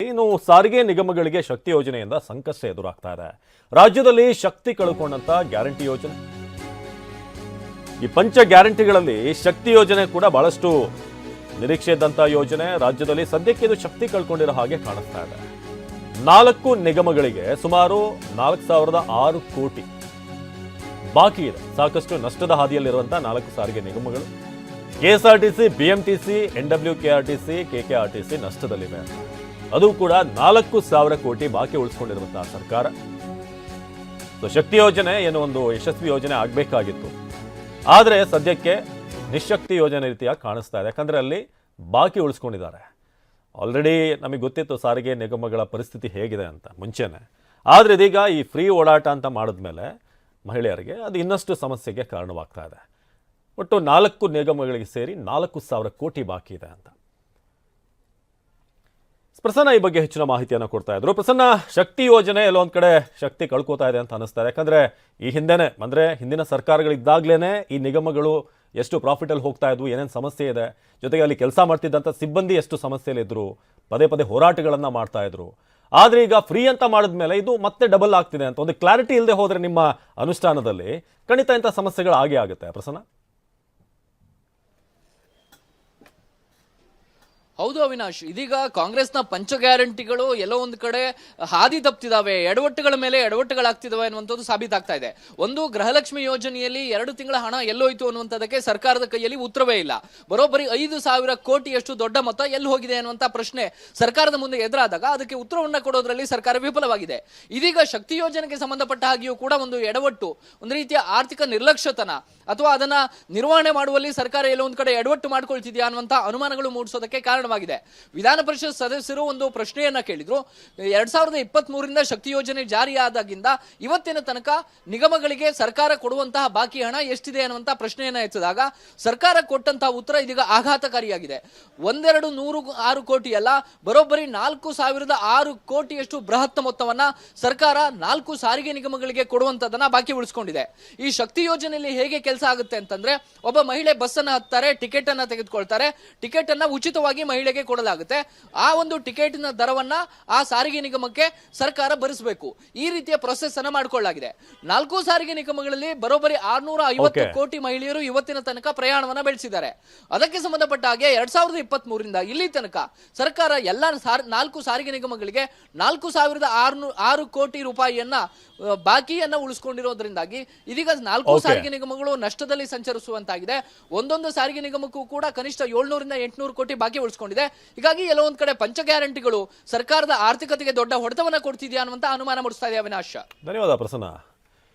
ಇನ್ನು ಸಾರಿಗೆ ನಿಗಮಗಳಿಗೆ ಶಕ್ತಿ ಯೋಜನೆಯಿಂದ ಸಂಕಷ್ಟ ಎದುರಾಗ್ತಾ ಇದೆ. ರಾಜ್ಯದಲ್ಲಿ ಶಕ್ತಿ ಕಳ್ಕೊಂಡಂತ ಗ್ಯಾರಂಟಿ ಯೋಜನೆ, ಈ ಪಂಚ ಗ್ಯಾರಂಟಿಗಳಲ್ಲಿ ಶಕ್ತಿ ಯೋಜನೆ ಕೂಡ ಬಹಳಷ್ಟು ನಿರೀಕ್ಷೆ ಇದ್ದಂತ ಯೋಜನೆ. ರಾಜ್ಯದಲ್ಲಿ ಸದ್ಯಕ್ಕೆ ಇದು ಶಕ್ತಿ ಕಳ್ಕೊಂಡಿರೋ ಹಾಗೆ ಕಾಣಿಸ್ತಾ ಇದೆ. 4 ನಿಗಮಗಳಿಗೆ ಸುಮಾರು 4,006 ಕೋಟಿ ಬಾಕಿ ಇದೆ. ಸಾಕಷ್ಟು ನಷ್ಟದ ಹಾದಿಯಲ್ಲಿರುವಂತಹ 4 ಸಾರಿಗೆ ನಿಗಮಗಳು ಕೆಎಸ್ಆರ್ಟಿಸಿ, ಬಿಎಂಟಿಸಿ, NWKRTC, KKRTC ನಷ್ಟದಲ್ಲಿವೆ. ಅದು ಕೂಡ 4,000 ಕೋಟಿ ಬಾಕಿ ಉಳಿಸ್ಕೊಂಡಿರುವಂತಹ ಸರ್ಕಾರ. ಶಕ್ತಿ ಯೋಜನೆ ಏನು ಒಂದು ಯಶಸ್ವಿ ಯೋಜನೆ ಆಗಬೇಕಾಗಿತ್ತು, ಆದರೆ ಸದ್ಯಕ್ಕೆ ನಿಶಕ್ತಿ ಯೋಜನೆ ರೀತಿಯಾಗಿ ಕಾಣಿಸ್ತಾ ಇದೆ. ಯಾಕಂದ್ರೆ ಅಲ್ಲಿ ಬಾಕಿ ಉಳಿಸ್ಕೊಂಡಿದ್ದಾರೆ. ಆಲ್ರೆಡಿ ನಮಗೆ ಗೊತ್ತಿತ್ತು ಸಾರಿಗೆ ನಿಗಮಗಳ ಪರಿಸ್ಥಿತಿ ಹೇಗಿದೆ ಅಂತ ಮುಂಚೆನೆ. ಆದರೆ ಇದೀಗ ಈ ಫ್ರೀ ಓಡಾಟ ಅಂತ ಮಾಡಿದ್ಮೇಲೆ ಮಹಿಳೆಯರಿಗೆ ಅದು ಇನ್ನಷ್ಟು ಸಮಸ್ಯೆಗೆ ಕಾರಣವಾಗ್ತಾ ಇದೆ. ಒಟ್ಟು 4 ನಿಗಮಗಳಿಗೆ ಸೇರಿ 4,000 ಕೋಟಿ ಬಾಕಿ ಇದೆ ಅಂತ ಪ್ರಸನ್ನ ಈ ಬಗ್ಗೆ ಹೆಚ್ಚಿನ ಮಾಹಿತಿಯನ್ನು ಕೊಡ್ತಾ ಇದ್ರು. ಪ್ರಸನ್ನ, ಶಕ್ತಿ ಯೋಜನೆ ಎಲ್ಲೊಂದ್ ಕಡೆ ಶಕ್ತಿ ಕಳ್ಕೋತಾ ಇದೆ ಅಂತ ಅನಿಸ್ತಾ ಇದೆ. ಯಾಕಂದ್ರೆ ಈ ಹಿಂದೆನೆ ಅಂದ್ರೆ ಹಿಂದಿನ ಸರ್ಕಾರಗಳಿದ್ದಾಗ್ಲೇನೆ ಈ ನಿಗಮಗಳು ಎಷ್ಟು ಪ್ರಾಫಿಟ್ ಅಲ್ಲಿ ಹೋಗ್ತಾ ಇದ್ವು, ಏನೇನು ಸಮಸ್ಯೆ ಇದೆ, ಜೊತೆಗೆ ಅಲ್ಲಿ ಕೆಲಸ ಮಾಡ್ತಿದ್ದಂಥ ಸಿಬ್ಬಂದಿ ಎಷ್ಟು ಸಮಸ್ಯೆಯಲ್ಲಿದ್ರು, ಪದೇ ಪದೇ ಹೋರಾಟಗಳನ್ನ ಮಾಡ್ತಾ ಇದ್ರು. ಆದ್ರೆ ಈಗ ಫ್ರೀ ಅಂತ ಮಾಡಿದ್ಮೇಲೆ ಇದು ಮತ್ತೆ ಡಬಲ್ ಆಗ್ತಿದೆ ಅಂತ ಒಂದು ಕ್ಲಾರಿಟಿ ಇಲ್ಲದೆ ಹೋದ್ರೆ ನಿಮ್ಮ ಅನುಷ್ಠಾನದಲ್ಲಿ ಖಂಡಿತ ಇಂಥ ಸಮಸ್ಯೆಗಳು ಆಗೇ ಆಗುತ್ತೆ. ಪ್ರಸನ್ನ. ಹೌದು ಅವಿನಾಶ್, ಇದೀಗ ಕಾಂಗ್ರೆಸ್ನ ಪಂಚ ಗ್ಯಾರಂಟಿಗಳು ಎಲ್ಲೋ ಒಂದು ಕಡೆ ಹಾದಿ ತಪ್ಪಿದಾವೆ, ಎಡವಟ್ಟುಗಳ ಮೇಲೆ ಎಡವಟ್ಟುಗಳಾಗ್ತಿದಾವೆ ಅನ್ನುವಂಥದ್ದು ಸಾಬೀತಾಗ್ತಾ ಇದೆ. ಒಂದು ಗೃಹಲಕ್ಷ್ಮಿ ಯೋಜನೆಯಲ್ಲಿ 2 ತಿಂಗಳ ಹಣ ಎಲ್ಲೋಯ್ತು ಅನ್ನುವಂಥದ್ದಕ್ಕೆ ಸರ್ಕಾರದ ಕೈಯಲ್ಲಿ ಉತ್ತರವೇ ಇಲ್ಲ. ಬರೋಬ್ಬರಿ 5,000 ಕೋಟಿಯಷ್ಟು ದೊಡ್ಡ ಮೊತ್ತ ಎಲ್ಲಿ ಹೋಗಿದೆ ಅನ್ನುವಂಥ ಪ್ರಶ್ನೆ ಸರ್ಕಾರದ ಮುಂದೆ ಎದುರಾದಾಗ ಅದಕ್ಕೆ ಉತ್ತರವನ್ನ ಕೊಡೋದ್ರಲ್ಲಿ ಸರ್ಕಾರ ವಿಫಲವಾಗಿದೆ. ಇದೀಗ ಶಕ್ತಿ ಯೋಜನೆಗೆ ಸಂಬಂಧಪಟ್ಟ ಹಾಗೆಯೂ ಕೂಡ ಒಂದು ಎಡವಟ್ಟು, ಒಂದು ರೀತಿಯ ಆರ್ಥಿಕ ನಿರ್ಲಕ್ಷ್ಯತನ ಅಥವಾ ಅದನ್ನ ನಿರ್ವಹಣೆ ಮಾಡುವಲ್ಲಿ ಸರ್ಕಾರ ಎಲ್ಲೋ ಒಂದು ಕಡೆ ಎಡವಟ್ಟು ಮಾಡ್ಕೊಳ್ತಿದ್ಯಾ ಅನ್ನುವಂಥ ಅನುಮಾನಗಳು ಮೂಡಿಸೋದಕ್ಕೆ ಕಾರಣವಾಗಿದೆ. ವಿಧಾನ ಪರಿಷತ್ ಸದಸ್ಯರು ಒಂದು ಪ್ರಶ್ನೆಯನ್ನ ಕೇಳಿದ್ರು. 2023ರಿಂದ ಶಕ್ತಿ ಯೋಜನೆ ಜಾರಿಯಾದಾಗಿಂದ ಇವತ್ತಿನ ತನಕ ನಿಗಮಗಳಿಗೆ ಸರ್ಕಾರ ಕೊಡುವಂತಹ ಬಾಕಿ ಹಣ ಎಷ್ಟಿದೆ ಅನ್ನುವಂತಹ ಪ್ರಶ್ನೆಯನ್ನ ಎತ್ತಿದಾಗ ಸರ್ಕಾರ ಕೊಟ್ಟಂತಹ ಉತ್ತರ ಇದೀಗ ಆಘಾತಕಾರಿಯಾಗಿದೆ. 106 ಕೋಟಿ ಅಲ್ಲ, ಬರೋಬ್ಬರಿ 4,006 ಕೋಟಿಯಷ್ಟು ಬೃಹತ್ ಮೊತ್ತವನ್ನ ಸರ್ಕಾರ 4 ಸಾರಿಗೆ ನಿಗಮಗಳಿಗೆ ಕೊಡುವಂತದನ್ನ ಬಾಕಿ ಉಳಿಸಿಕೊಂಡಿದೆ. ಈ ಶಕ್ತಿ ಯೋಜನೆಯಲ್ಲಿ ಹೇಗೆ ಕೆಲಸ ಆಗುತ್ತೆ ಅಂತಂದ್ರೆ, ಒಬ್ಬ ಮಹಿಳೆ ಬಸ್ ಅನ್ನ ಹತ್ತಾರೆ, ಟಿಕೆಟ್ ಅನ್ನ ತೆಗೆದುಕೊಳ್ತಾರೆ, ಟಿಕೆಟ್ ಅನ್ನ ಉಚಿತವಾಗಿ ಮಹಿಳೆಗೆ ಕೊಡಲಾಗುತ್ತೆ. ಆ ಒಂದು ಟಿಕೆಟ್ ನ ದರವನ್ನ ಆ ಸಾರಿಗೆ ನಿಗಮಕ್ಕೆ ಸರ್ಕಾರ ಭರಿಸಬೇಕು. ಈ ರೀತಿಯ ಪ್ರೊಸೆಸ್ ಅನ್ನ ಮಾಡಿಕೊಳ್ಳಲಾಗಿದೆ. 4 ಸಾರಿಗೆ ನಿಗಮಗಳಲ್ಲಿ ಬರೋಬ್ಬರಿ 650 ಕೋಟಿ ಮಹಿಳೆಯರು ಇವತ್ತಿನ ತನಕ ಪ್ರಯಾಣವನ್ನ ಬೆಳೆಸಿದ್ದಾರೆ. ಅದಕ್ಕೆ ಸಂಬಂಧಪಟ್ಟ ಹಾಗೆ 2023ರಿಂದ ಇಲ್ಲಿ ತನಕ ಸರ್ಕಾರ ಎಲ್ಲ 4 ಸಾರಿಗೆ ನಿಗಮಗಳಿಗೆ 4,006 ಕೋಟಿ ರೂಪಾಯಿಯನ್ನ ಬಾಕಿಯನ್ನ ಉಳಿಸಿಕೊಂಡಿರೋದ್ರಿಂದಾಗಿ ಇದೀಗ 4 ಸಾರಿಗೆ ನಿಗಮಗಳು ನಷ್ಟದಲ್ಲಿ ಸಂಚರಿಸುವಂತಾಗಿದೆ. ಒಂದೊಂದು ಸಾರಿಗೆ ನಿಗಮಕ್ಕೂ ಕೂಡ ಕನಿಷ್ಠ 700ರಿಂದ 800 ಕೋಟಿ ಬಾಕಿ ಉಳಿಸಿಕೊಂಡಿದೆ. ಹೀಗಾಗಿ ಎಲ್ಲೋ ಒಂದ್ ಕಡೆ ಪಂಚ ಗ್ಯಾರಂಟಿಗಳು ಸರ್ಕಾರದ ಆರ್ಥಿಕತೆಗೆ ದೊಡ್ಡ ಹೊಡೆತವನ್ನ ಕೊಡ್ತಿದ್ಯಾ ಅನ್ನುವಂತ ಅನುಮಾನ ಮೂಡಿಸ್ತಾ ಇದೆ. ಅವಿನಾಶ್, ಧನ್ಯವಾದ ಪ್ರಸನ್ನ.